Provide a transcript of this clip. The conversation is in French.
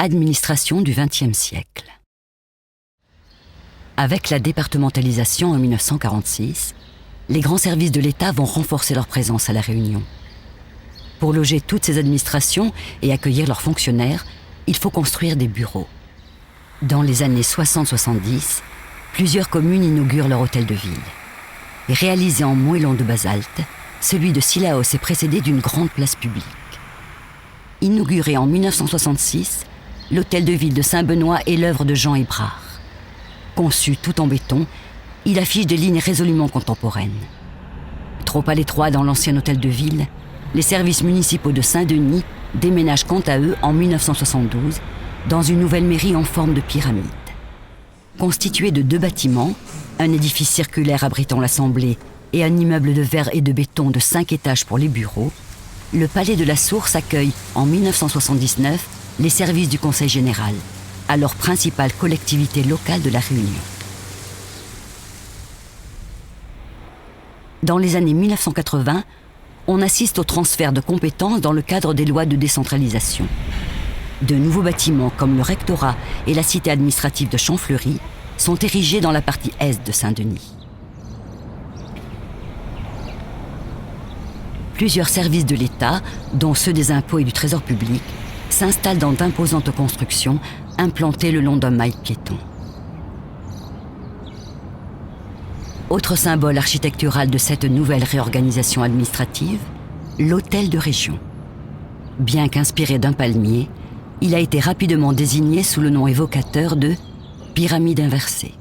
administration du XXe siècle. Avec la départementalisation en 1946, les grands services de l'État vont renforcer leur présence à La Réunion. Pour loger toutes ces administrations et accueillir leurs fonctionnaires, il faut construire des bureaux. Dans les années 60-70, plusieurs communes inaugurent leur hôtel de ville. Et réalisé en moellons de basalte, celui de Sillaos est précédé d'une grande place publique. Inauguré en 1966, l'hôtel de ville de Saint-Benoît est l'œuvre de Jean Hébrard. Conçu tout en béton, il affiche des lignes résolument contemporaines. Trop à l'étroit dans l'ancien hôtel de ville, les services municipaux de Saint-Denis déménagent quant à eux en 1972 dans une nouvelle mairie en forme de pyramide. Constitué de 2 bâtiments, un édifice circulaire abritant l'Assemblée et un immeuble de verre et de béton de 5 étages pour les bureaux, le Palais de la Source accueille en 1979 les services du Conseil général, alors principale collectivité locale de La Réunion. Dans les années 1980, on assiste au transfert de compétences dans le cadre des lois de décentralisation. De nouveaux bâtiments comme le rectorat et la cité administrative de Champfleury sont érigés dans la partie est de Saint-Denis. Plusieurs services de l'État, dont ceux des impôts et du Trésor public, s'installent dans d'imposantes constructions implantées le long d'un mail piéton. Autre symbole architectural de cette nouvelle réorganisation administrative, l'hôtel de région. Bien qu'inspiré d'un palmier, il a été rapidement désigné sous le nom évocateur de pyramide inversée.